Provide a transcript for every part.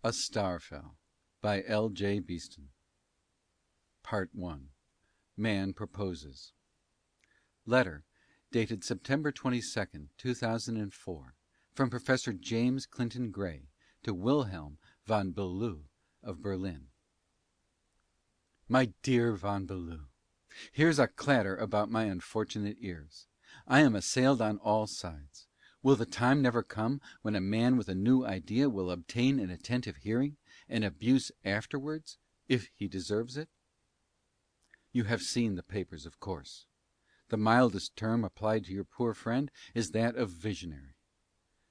A Star Fell by L.J. Beeston. Part 1. Man Proposes. Letter dated September 22nd, 2004, from Professor James Clinton Gray to Wilhelm von Boulou of Berlin. My dear von Boulou, here's a clatter about my unfortunate ears. I am assailed on all sides. Will the time never come when a man with a new idea will obtain an attentive hearing, and abuse afterwards, if he deserves it? You have seen the papers, of course. The mildest term applied to your poor friend is that of visionary.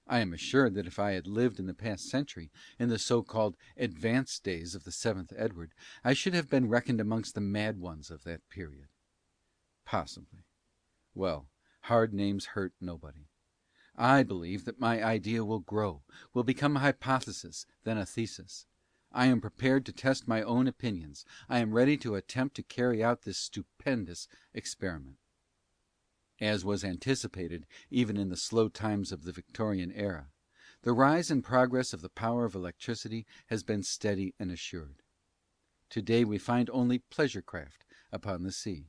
I am assured that if I had lived in the past century, in the so-called advanced days of the 7th Edward, I should have been reckoned amongst the mad ones of that period. Possibly. Well, hard names hurt nobody. I believe that my idea will grow, will become a hypothesis, then a thesis. I am prepared to test my own opinions. I am ready to attempt to carry out this stupendous experiment. As was anticipated even in the slow times of the Victorian era, the rise and progress of the power of electricity has been steady and assured. Today we find only pleasure craft upon the sea.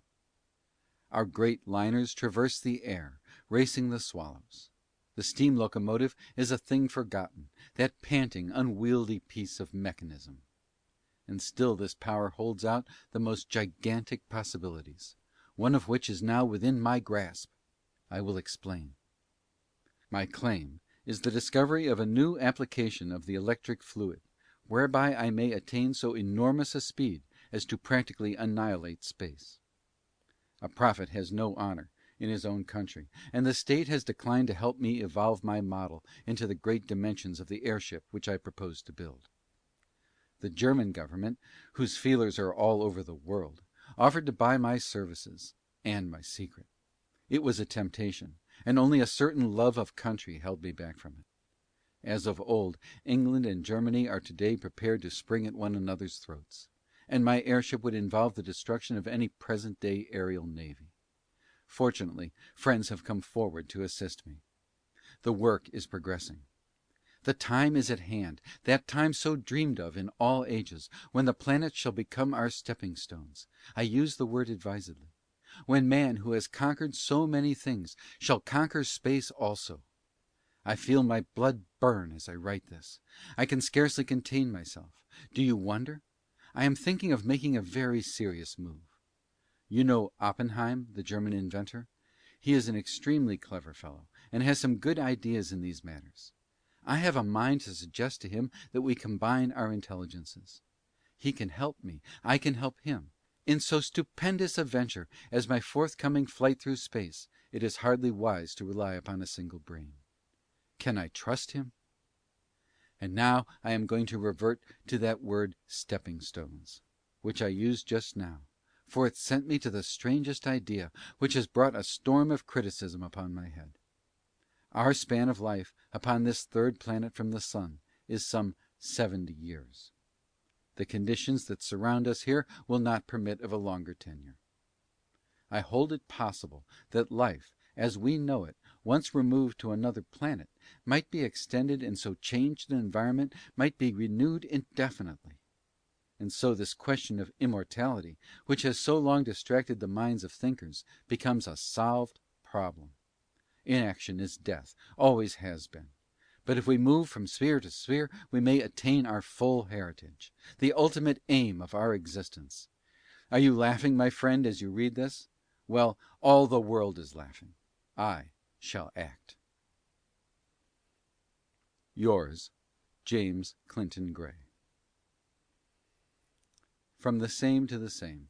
Our great liners traverse the air, racing the swallows. The steam locomotive is a thing forgotten, that panting, unwieldy piece of mechanism. And still this power holds out the most gigantic possibilities, one of which is now within my grasp. I will explain. My claim is the discovery of a new application of the electric fluid, whereby I may attain so enormous a speed as to practically annihilate space. A prophet has no honor in his own country, and the state has declined to help me evolve my model into the great dimensions of the airship which I propose to build. The German government, whose feelers are all over the world, offered to buy my services and my secret. It was a temptation, and only a certain love of country held me back from it. As of old, England and Germany are today prepared to spring at one another's throats, and my airship would involve the destruction of any present-day aerial navy. Fortunately, friends have come forward to assist me. The work is progressing. The time is at hand, that time so dreamed of in all ages, when the planets shall become our stepping stones. I use the word advisedly. When man, who has conquered so many things, shall conquer space also. I feel my blood burn as I write this. I can scarcely contain myself. Do you wonder? I am thinking of making a very serious move. You know Oppenheim, the German inventor? He is an extremely clever fellow, and has some good ideas in these matters. I have a mind to suggest to him that we combine our intelligences. He can help me, I can help him. In so stupendous a venture as my forthcoming flight through space, it is hardly wise to rely upon a single brain. Can I trust him? And now I am going to revert to that word stepping stones, which I used just now, for it sent me to the strangest idea, which has brought a storm of criticism upon my head. Our span of life upon this third planet from the sun is some 70 years. The conditions that surround us here will not permit of a longer tenure. I hold it possible that life, as we know it, once removed to another planet, might be extended, and so changed an environment might be renewed indefinitely. And so this question of immortality, which has so long distracted the minds of thinkers, becomes a solved problem. Inaction is death, always has been. But if we move from sphere to sphere, we may attain our full heritage, the ultimate aim of our existence. Are you laughing, my friend, as you read this? Well, all the world is laughing. I shall act. Yours, James Clinton Gray. From the same to the same.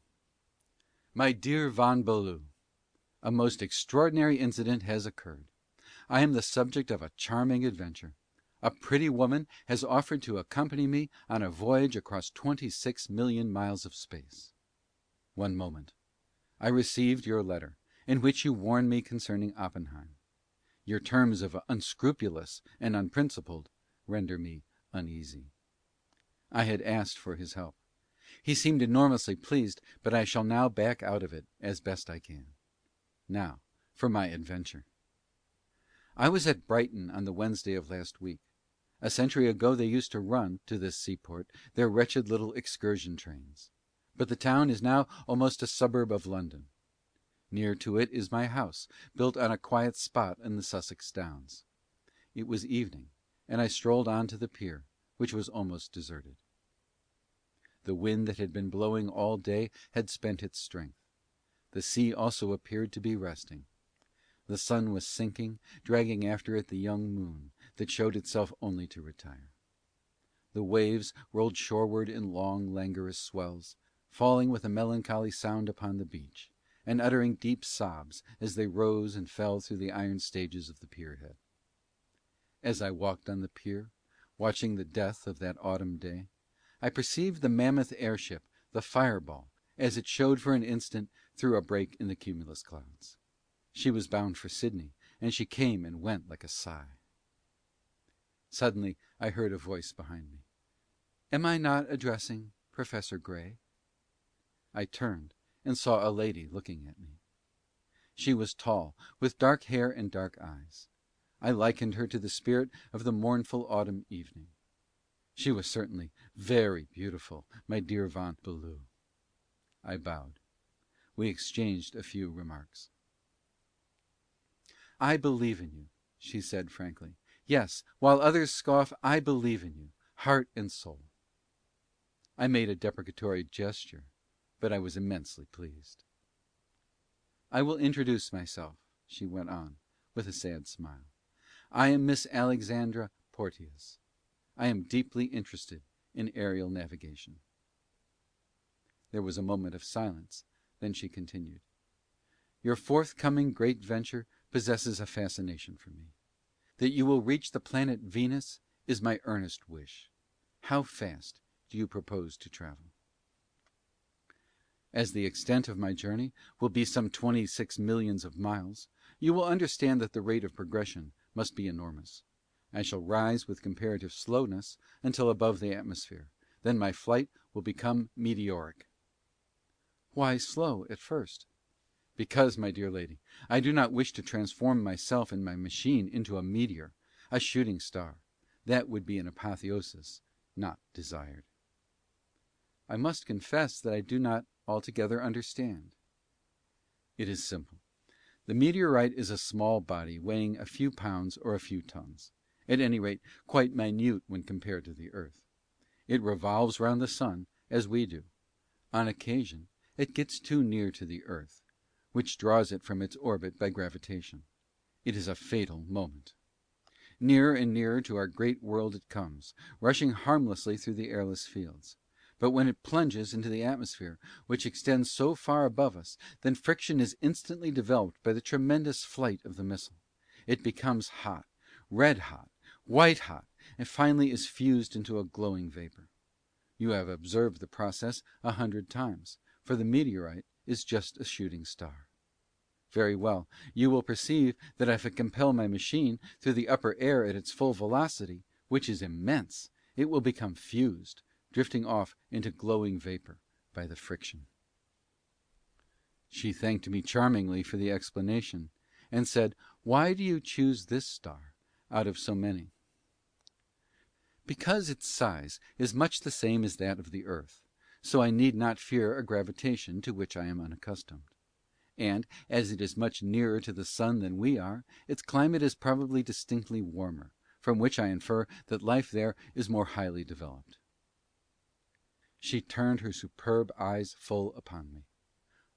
My dear von Boulou, a most extraordinary incident has occurred. I am the subject of a charming adventure. A pretty woman has offered to accompany me on a voyage across 26 million miles of space. One moment. I received your letter, in which you warn me concerning Oppenheim. Your terms of unscrupulous and unprincipled render me uneasy. I had asked for his help. He seemed enormously pleased, but I shall now back out of it as best I can. Now for my adventure. I was at Brighton on the Wednesday of last week. A century ago they used to run to this seaport their wretched little excursion trains, but the town is now almost a suburb of London. Near to it is my house, built on a quiet spot in the Sussex Downs. It was evening, and I strolled on to the pier, which was almost deserted. The wind that had been blowing all day had spent its strength. The sea also appeared to be resting. The sun was sinking, dragging after it the young moon, that showed itself only to retire. The waves rolled shoreward in long, languorous swells, falling with a melancholy sound upon the beach, and uttering deep sobs as they rose and fell through the iron stages of the pierhead. As I walked on the pier, watching the death of that autumn day, I perceived the mammoth airship, the Fireball, as it showed for an instant through a break in the cumulus clouds. She was bound for Sydney, and she came and went like a sigh. Suddenly I heard a voice behind me. "Am I not addressing Professor Gray?" I turned and saw a lady looking at me. She was tall, with dark hair and dark eyes. I likened her to the spirit of the mournful autumn evening. She was certainly very beautiful, my dear Van Bellew. I bowed. We exchanged a few remarks. "I believe in you," she said frankly. "Yes, while others scoff, I believe in you, heart and soul." I made a deprecatory gesture, but I was immensely pleased. "I will introduce myself," she went on, with a sad smile. "I am Miss Alexandra Porteous. I am deeply interested in aerial navigation." There was a moment of silence, then she continued. "Your forthcoming great venture possesses a fascination for me. That you will reach the planet Venus is my earnest wish. How fast do you propose to travel?" As the extent of my journey will be some 26 millions of miles, you will understand that the rate of progression must be enormous. I shall rise with comparative slowness until above the atmosphere, then my flight will become meteoric. "Why slow at first?" "Because, my dear lady, I do not wish to transform myself and my machine into a meteor, a shooting star. That would be an apotheosis not desired." "I must confess that I do not altogether understand." "It is simple. The meteorite is a small body weighing a few pounds or a few tons, at any rate quite minute when compared to the earth. It revolves round the sun as we do. On occasion it gets too near to the earth, which draws it from its orbit by gravitation. It is a fatal moment. Nearer and nearer to our great world it comes, rushing harmlessly through the airless fields. But when it plunges into the atmosphere, which extends so far above us, then friction is instantly developed by the tremendous flight of the missile. It becomes hot, red hot, white hot, and finally is fused into a glowing vapor. You have observed the process 100 times, for the meteorite is just a shooting star. Very well, you will perceive that if I compel my machine through the upper air at its full velocity, which is immense, it will become fused, drifting off into glowing vapor by the friction." She thanked me charmingly for the explanation, and said, "Why do you choose this star out of so many?" "Because its size is much the same as that of the earth, so I need not fear a gravitation to which I am unaccustomed. And, as it is much nearer to the sun than we are, its climate is probably distinctly warmer, from which I infer that life there is more highly developed." She turned her superb eyes full upon me.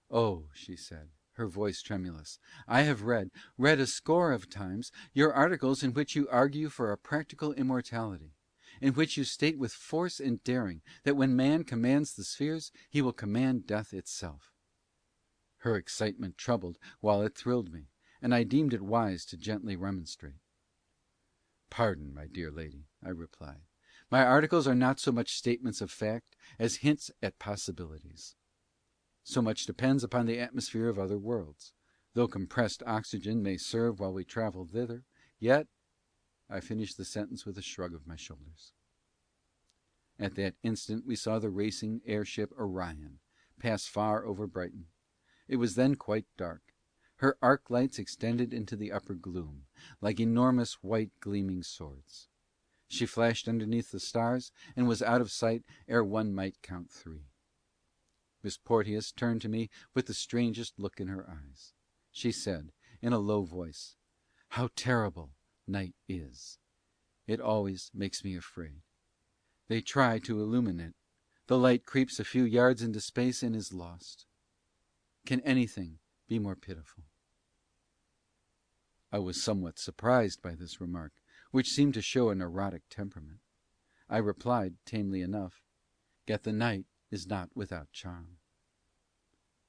"Oh," she said, her voice tremulous, "I have read a score of times, your articles in which you argue for a practical immortality, in which you state with force and daring that when man commands the spheres he will command death itself." Her excitement troubled while it thrilled me, and I deemed it wise to gently remonstrate. "Pardon, my dear lady," I replied. "My articles are not so much statements of fact as hints at possibilities. So much depends upon the atmosphere of other worlds. Though compressed oxygen may serve while we travel thither, yet—" I finished the sentence with a shrug of my shoulders. At that instant we saw the racing airship Orion pass far over Brighton. It was then quite dark. Her arc lights extended into the upper gloom, like enormous white gleaming swords. She flashed underneath the stars, and was out of sight ere one might count 3. Miss Porteous turned to me with the strangest look in her eyes. She said, in a low voice, "How terrible night is! It always makes me afraid. They try to illumine it. The light creeps a few yards into space and is lost. Can anything be more pitiful?" I was somewhat surprised by this remark, which seemed to show a neurotic temperament. I replied, tamely enough, "Yet the night is not without charm."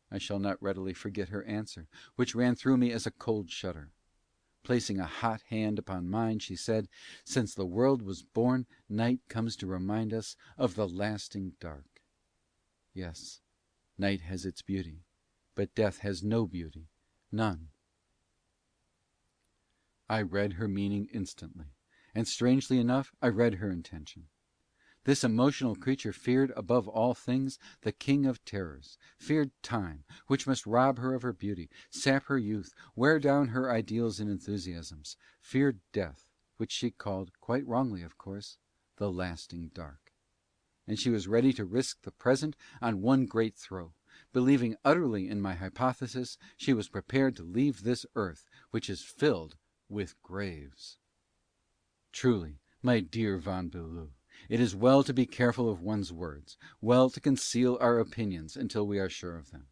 I shall not readily forget her answer, which ran through me as a cold shudder. Placing a hot hand upon mine, she said, "Since the world was born, night comes to remind us of the lasting dark. Yes, night has its beauty, but death has no beauty, none." I read her meaning instantly, and strangely enough I read her intention. This emotional creature feared above all things the king of terrors, feared time, which must rob her of her beauty, sap her youth, wear down her ideals and enthusiasms, feared death, which she called, quite wrongly of course, the lasting dark. And she was ready to risk the present on one great throw. Believing utterly in my hypothesis, she was prepared to leave this earth, which is filled with graves. Truly, my dear von Bulow, it is well to be careful of one's words, well to conceal our opinions until we are sure of them.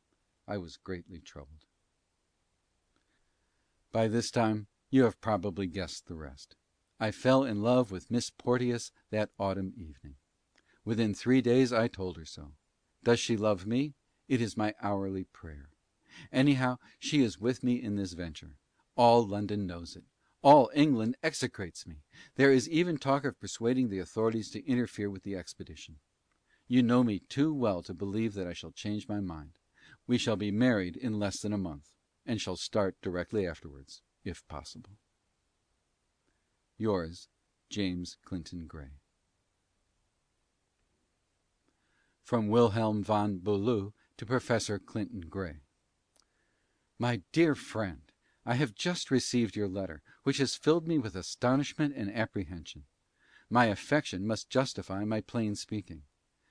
I was greatly troubled. By this time you have probably guessed the rest. I fell in love with Miss Porteous that autumn evening. Within 3 days I told her so. Does she love me? It is my hourly prayer. Anyhow, she is with me in this venture. All London knows it. All England execrates me. There is even talk of persuading the authorities to interfere with the expedition. You know me too well to believe that I shall change my mind. We shall be married in less than a month, and shall start directly afterwards, if possible. Yours, James Clinton Gray. From Wilhelm von Bulow to Professor Clinton Gray. My dear friend, I have just received your letter, which has filled me with astonishment and apprehension. My affection must justify my plain speaking.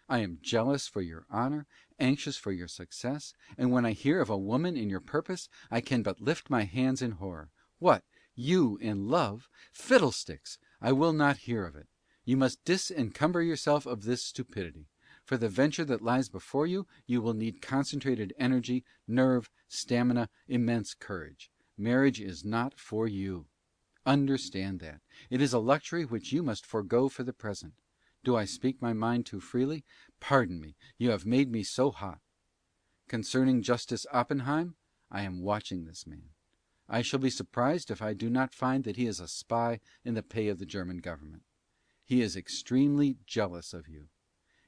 I am jealous for your honor, anxious for your success, and when I hear of a woman in your purpose, I can but lift my hands in horror. What! You in love? Fiddlesticks! I will not hear of it. You must disencumber yourself of this stupidity. For the venture that lies before you, you will need concentrated energy, nerve, stamina, immense courage. Marriage is not for you. Understand that. It is a luxury which you must forego for the present. Do I speak my mind too freely? Pardon me, you have made me so hot. Concerning Justice Oppenheim, I am watching this man. I shall be surprised if I do not find that he is a spy in the pay of the German government. He is extremely jealous of you.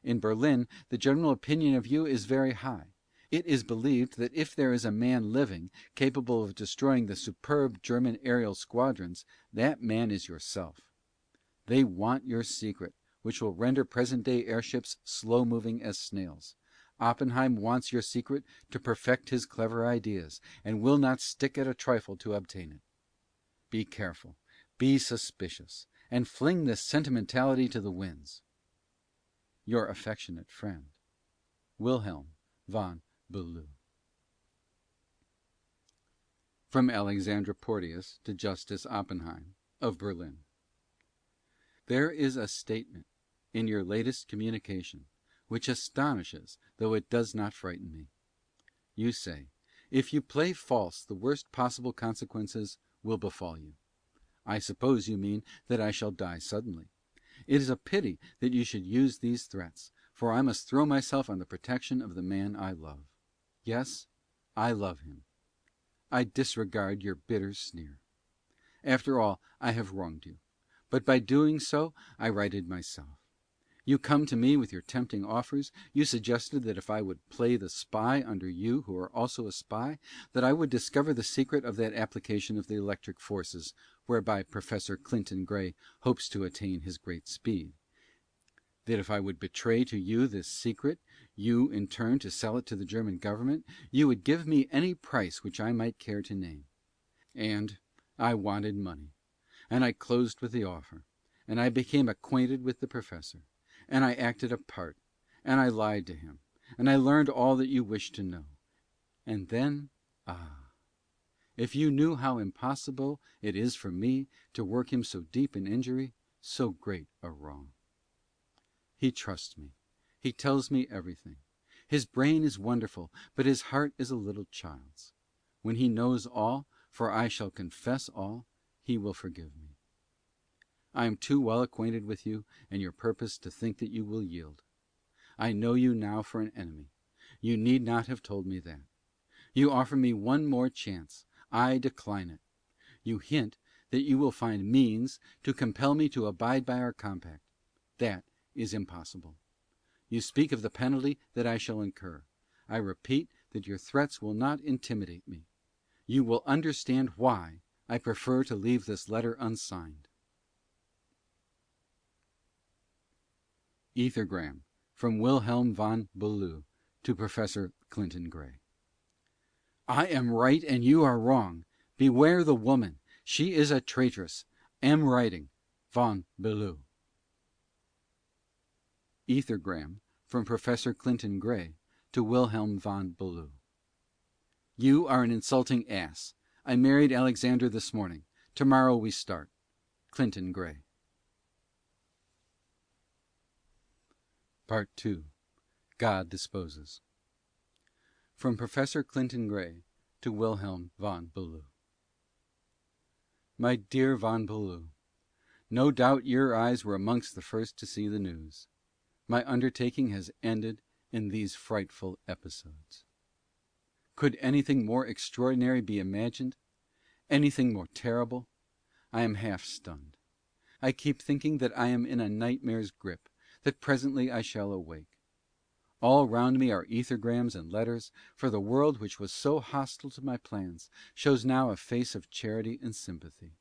In Berlin, the general opinion of you is very high. It is believed that if there is a man living, capable of destroying the superb German aerial squadrons, that man is yourself. They want your secret, which will render present-day airships slow-moving as snails. Oppenheim wants your secret to perfect his clever ideas, and will not stick at a trifle to obtain it. Be careful, be suspicious, and fling this sentimentality to the winds. Your affectionate friend, Wilhelm von Bulow. From Alexandra Porteous to Justice Oppenheim, of Berlin. There is a statement in your latest communication which astonishes, though it does not frighten me. You say, if you play false, the worst possible consequences will befall you. I suppose you mean that I shall die suddenly. It is a pity that you should use these threats, for I must throw myself on the protection of the man I love. Yes, I love him. I disregard your bitter sneer. After all, I have wronged you, but by doing so I righted myself. You come to me with your tempting offers. You suggested that if I would play the spy under you, who are also a spy, that I would discover the secret of that application of the electric forces whereby Professor Clinton Gray hopes to attain his great speed. That if I would betray to you this secret, You, in turn, to sell it to the German government, you would give me any price which I might care to name. And I wanted money, and I closed with the offer, and I became acquainted with the professor, and I acted a part, and I lied to him, and I learned all that you wished to know. And then, if you knew how impossible it is for me to work him so deep an injury, so great a wrong. He trusts me. He tells me everything. His brain is wonderful, but his heart is a little child's. When he knows all, for I shall confess all, he will forgive me. I am too well acquainted with you and your purpose to think that you will yield. I know you now for an enemy. You need not have told me that. You offer me one more chance. I decline it. You hint that you will find means to compel me to abide by our compact. That is impossible. You speak of the penalty that I shall incur. I repeat that your threats will not intimidate me. You will understand why I prefer to leave this letter unsigned. Ethergram from Wilhelm von Bülow to Professor Clinton Gray. I am right and you are wrong. Beware the woman. She is a traitress. Am writing. Von Bülow. Ethergram from Professor Clinton Gray to Wilhelm von Bülow. You are an insulting ass. I married Alexandra this morning. Tomorrow we start. Clinton Gray. Part 2. God Disposes. From Professor Clinton Gray to Wilhelm von Bülow. My dear von Bülow, no doubt your eyes were amongst the first to see the news. My undertaking has ended in these frightful episodes. Could anything more extraordinary be imagined? Anything more terrible? I am half stunned. I keep thinking that I am in a nightmare's grip, that presently I shall awake. All round me are ethergrams and letters, for the world which was so hostile to my plans shows now a face of charity and sympathy.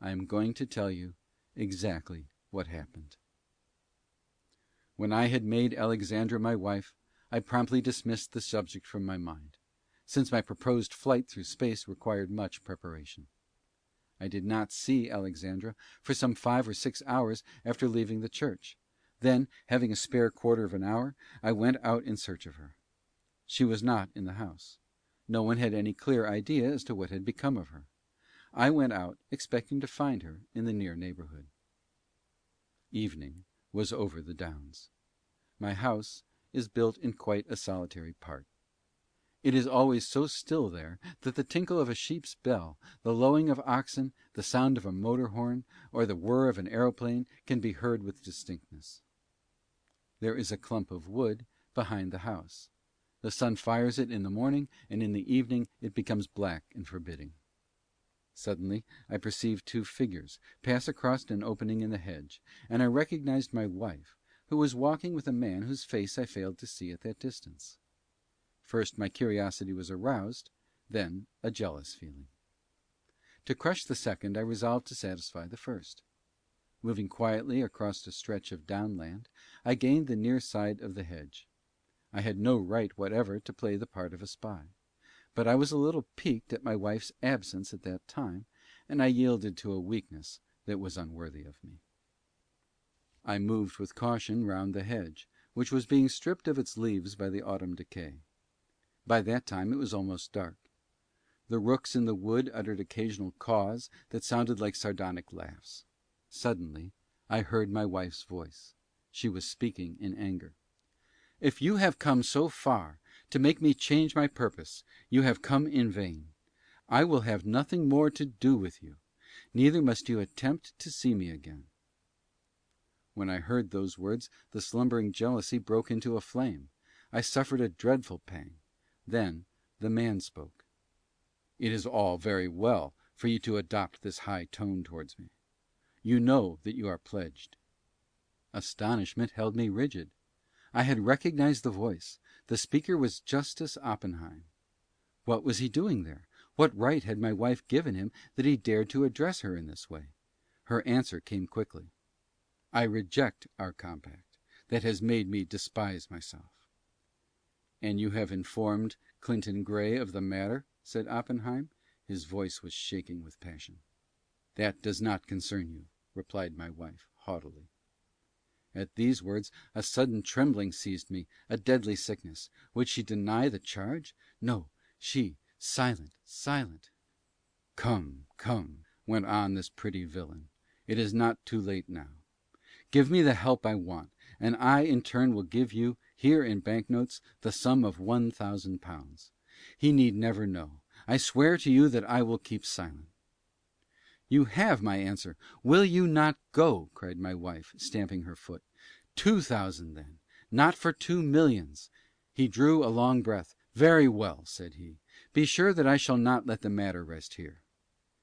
I am going to tell you exactly what happened. When I had made Alexandra my wife, I promptly dismissed the subject from my mind, since my proposed flight through space required much preparation. I did not see Alexandra for some 5 or 6 hours after leaving the church. Then, having a spare quarter of an hour, I went out in search of her. She was not in the house. No one had any clear idea as to what had become of her. I went out, expecting to find her in the near neighborhood. Evening was over the downs. My house is built in quite a solitary part. It is always so still there that the tinkle of a sheep's bell, the lowing of oxen, the sound of a motor horn, or the whir of an aeroplane can be heard with distinctness. There is a clump of wood behind the house. The sun fires it in the morning, and in the evening it becomes black and forbidding. Suddenly I perceived 2 figures pass across an opening in the hedge, and I recognized my wife, who was walking with a man whose face I failed to see at that distance. First my curiosity was aroused, then a jealous feeling. To crush the second I resolved to satisfy the first. Moving quietly across a stretch of downland, I gained the near side of the hedge. I had no right whatever to play the part of a spy, but I was a little piqued at my wife's absence at that time, and I yielded to a weakness that was unworthy of me. I moved with caution round the hedge, which was being stripped of its leaves by the autumn decay. By that time it was almost dark. The rooks in the wood uttered occasional caws that sounded like sardonic laughs. Suddenly I heard my wife's voice. She was speaking in anger. "If you have come so far to make me change my purpose, you have come in vain. I will have nothing more to do with you, neither must you attempt to see me again." When I heard those words the slumbering jealousy broke into a flame. I suffered a dreadful pang. Then the man spoke. "It is all very well for you to adopt this high tone towards me. You know that you are pledged." Astonishment held me rigid. I had recognized the voice. The speaker was Justice Oppenheim. What was he doing there? What right had my wife given him that he dared to address her in this way? Her answer came quickly. "I reject our compact. That has made me despise myself." "And you have informed Clinton Gray of the matter?" said Oppenheim. His voice was shaking with passion. "That does not concern you," replied my wife, haughtily. At these words a sudden trembling seized me, a deadly sickness. Would she deny the charge? No, she, silent, silent. "Come, come," went on this pretty villain, "it is not too late now. Give me the help I want, and I in turn will give you, here in banknotes, the sum of £1,000. He need never know. I swear to you that I will keep silent." "You have my answer. Will you not go?" cried my wife, stamping her foot. 2,000 then, not for 2 millions. He drew a long breath. "Very well," said he. "Be sure that I shall not let the matter rest here."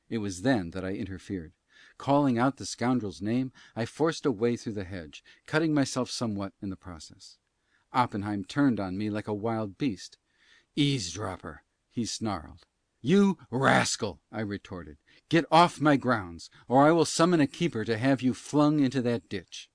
It was then that I interfered. Calling out the scoundrel's name, I forced a way through the hedge, cutting myself somewhat in the process. Oppenheim turned on me like a wild beast. "Eavesdropper!" he snarled. "You rascal!" I retorted. "Get off my grounds, or I will summon a keeper to have you flung into that ditch."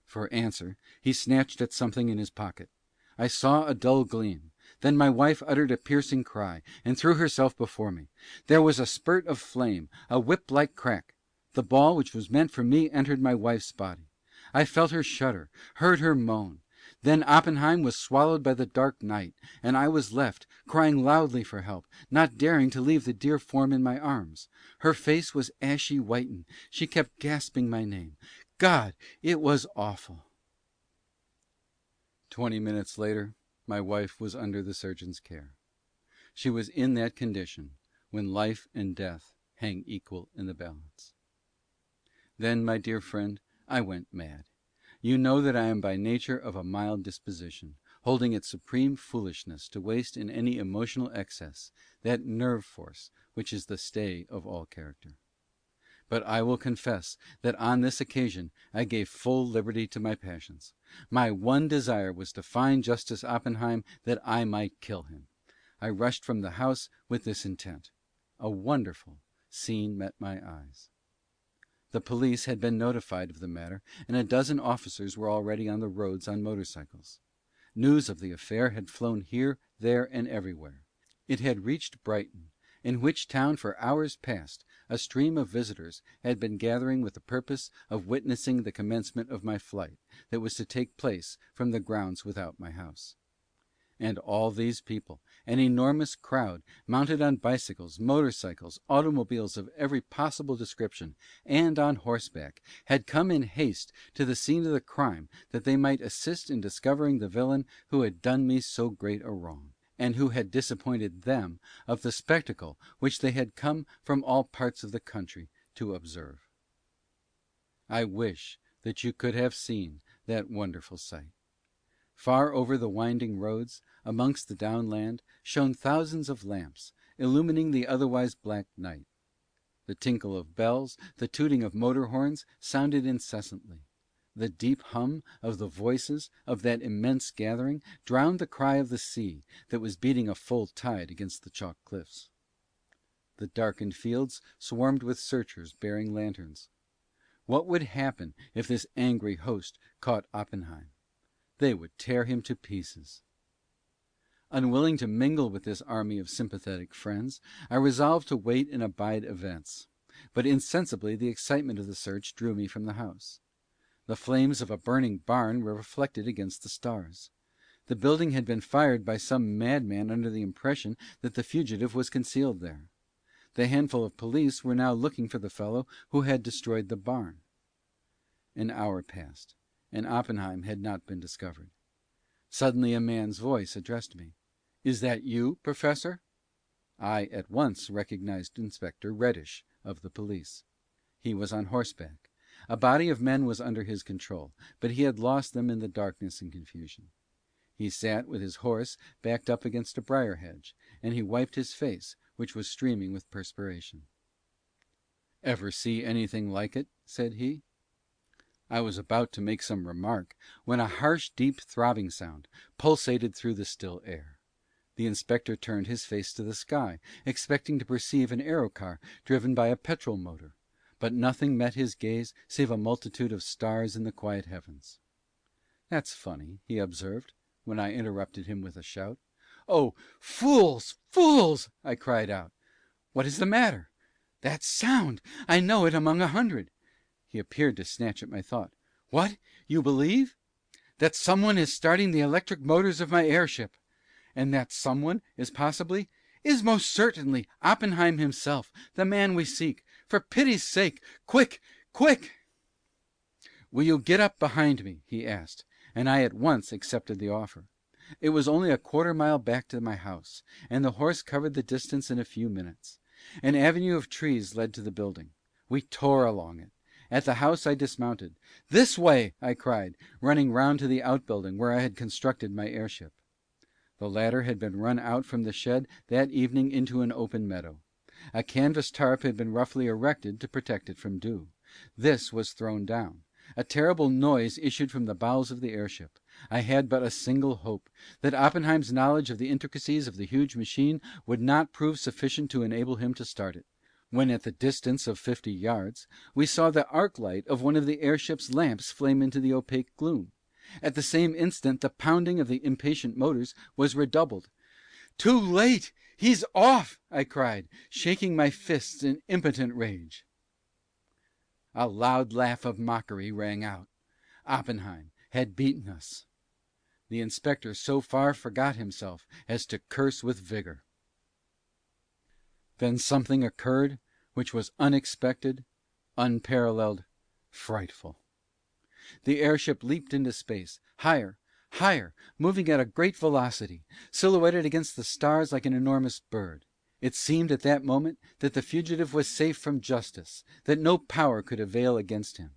For answer he snatched at something in his pocket. I saw a dull gleam. Then my wife uttered a piercing cry, and threw herself before me. There was a spurt of flame, a whip-like crack. The ball which was meant for me entered my wife's body. I felt her shudder, heard her moan. Then Oppenheim was swallowed by the dark night, and I was left, crying loudly for help, not daring to leave the dear form in my arms. Her face was ashy whitened. She kept gasping my name. God, it was awful. 20 minutes later, my wife was under the surgeon's care. She was in that condition when life and death hang equal in the balance. Then, my dear friend, I went mad. You know that I am by nature of a mild disposition, holding it supreme foolishness to waste in any emotional excess that nerve force which is the stay of all character. But I will confess that on this occasion I gave full liberty to my passions. My one desire was to find Justice Oppenheim that I might kill him. I rushed from the house with this intent. A wonderful scene met my eyes. The police had been notified of the matter, and a dozen officers were already on the roads on motorcycles. News of the affair had flown here, there, and everywhere. It had reached Brighton, in which town for hours past a stream of visitors had been gathering with the purpose of witnessing the commencement of my flight, that was to take place from the grounds without my house. And all these people, an enormous crowd, mounted on bicycles, motorcycles, automobiles of every possible description, and on horseback, had come in haste to the scene of the crime that they might assist in discovering the villain who had done me so great a wrong, and who had disappointed them of the spectacle which they had come from all parts of the country to observe. I wish that you could have seen that wonderful sight. Far over the winding roads, amongst the downland, shone thousands of lamps, illumining the otherwise black night. The tinkle of bells, the tooting of motor horns, sounded incessantly. The deep hum of the voices of that immense gathering drowned the cry of the sea that was beating a full tide against the chalk cliffs. The darkened fields swarmed with searchers bearing lanterns. What would happen if this angry host caught Oppenheim? They would tear him to pieces. Unwilling to mingle with this army of sympathetic friends, I resolved to wait and abide events. But insensibly the excitement of the search drew me from the house. The flames of a burning barn were reflected against the stars. The building had been fired by some madman under the impression that the fugitive was concealed there. The handful of police were now looking for the fellow who had destroyed the barn. An hour passed, and Oppenheim had not been discovered. Suddenly a man's voice addressed me. "Is that you, Professor?" I at once recognized Inspector Reddish of the police. He was on horseback. A body of men was under his control, but he had lost them in the darkness and confusion. He sat with his horse backed up against a briar hedge, and he wiped his face, which was streaming with perspiration. "Ever see anything like it?" said he. I was about to make some remark when a harsh, deep throbbing sound pulsated through the still air. The inspector turned his face to the sky, expecting to perceive an aerocar driven by a petrol motor, but nothing met his gaze save a multitude of stars in the quiet heavens. "That's funny," he observed, when I interrupted him with a shout. "Oh, fools, fools!" I cried out. "What is the matter?" "That sound! I know it among 100." He appeared to snatch at my thought. "What? You believe?" "That someone is starting the electric motors of my airship. And that someone is most certainly Oppenheim himself, the man we seek. For pity's sake, quick, quick!" "Will you get up behind me?" he asked, and I at once accepted the offer. It was only a quarter mile back to my house, and the horse covered the distance in a few minutes. An avenue of trees led to the building. We tore along it. At the house I dismounted. "This way!" I cried, running round to the outbuilding where I had constructed my airship. The ladder had been run out from the shed that evening into an open meadow. A canvas tarp had been roughly erected to protect it from dew. This was thrown down. A terrible noise issued from the bowels of the airship. I had but a single hope, that Oppenheim's knowledge of the intricacies of the huge machine would not prove sufficient to enable him to start it. When at the distance of 50 yards, we saw the arc light of one of the airship's lamps flame into the opaque gloom. At the same instant the pounding of the impatient motors was redoubled. "Too late! He's off!" I cried, shaking my fists in impotent rage. A loud laugh of mockery rang out. Oppenheim had beaten us. The inspector so far forgot himself as to curse with vigor. Then something occurred which was unexpected, unparalleled, frightful. The airship leaped into space, higher, higher, moving at a great velocity, silhouetted against the stars like an enormous bird. It seemed at that moment that the fugitive was safe from justice, that no power could avail against him.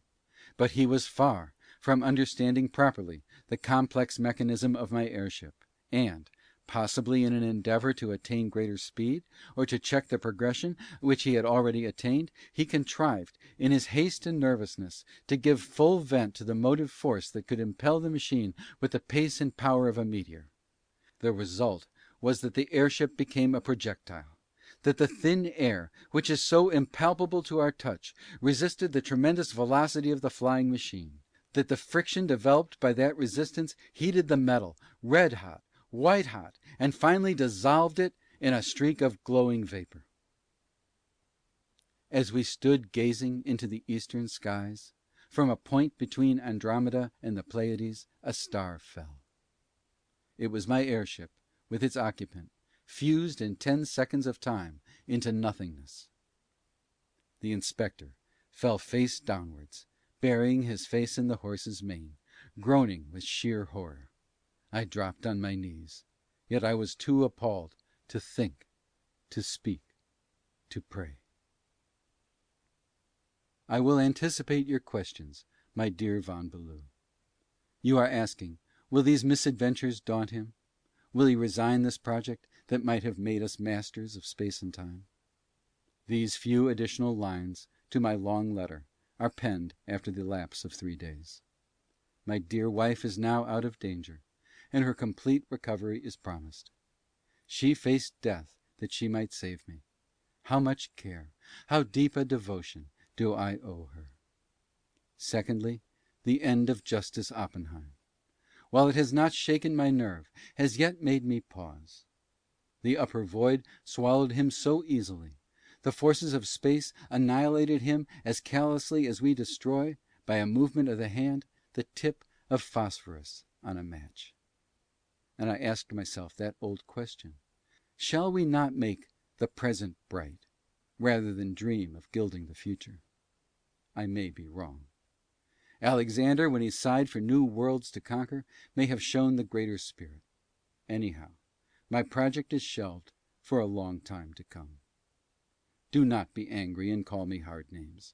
But he was far from understanding properly the complex mechanism of my airship, and, possibly in an endeavor to attain greater speed, or to check the progression which he had already attained, he contrived, in his haste and nervousness, to give full vent to the motive force that could impel the machine with the pace and power of a meteor. The result was that the airship became a projectile, that the thin air, which is so impalpable to our touch, resisted the tremendous velocity of the flying machine, that the friction developed by that resistance heated the metal, red hot, white hot, and finally dissolved it in a streak of glowing vapor. As we stood gazing into the eastern skies, from a point between Andromeda and the Pleiades, a star fell. It was my airship, with its occupant, fused in 10 seconds of time into nothingness. The inspector fell face downwards, burying his face in the horse's mane, groaning with sheer horror. I dropped on my knees, yet I was too appalled to think, to speak, to pray. I will anticipate your questions, my dear Von Bellew. You are asking, will these misadventures daunt him? Will he resign this project that might have made us masters of space and time? These few additional lines to my long letter are penned after the lapse of 3 days. My dear wife is now out of danger, and her complete recovery is promised. She faced death that she might save me. How much care, how deep a devotion do I owe her! Secondly, the end of Justice Oppenheim, while it has not shaken my nerve, has yet made me pause. The upper void swallowed him so easily, the forces of space annihilated him as callously as we destroy, by a movement of the hand, the tip of phosphorus on a match. And I asked myself that old question: shall we not make the present bright, rather than dream of gilding the future? I may be wrong. Alexander, when he sighed for new worlds to conquer, may have shown the greater spirit. Anyhow, my project is shelved for a long time to come. Do not be angry and call me hard names.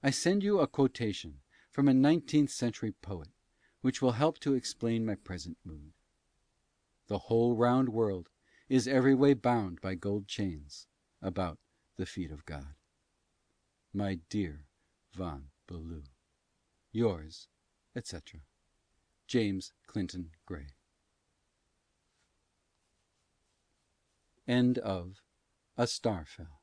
I send you a quotation from a 19th century poet, which will help to explain my present mood. The whole round world is every way bound by gold chains about the feet of God. My dear Von Bellew, yours, etc., James Clinton Gray. End of A Star Fell.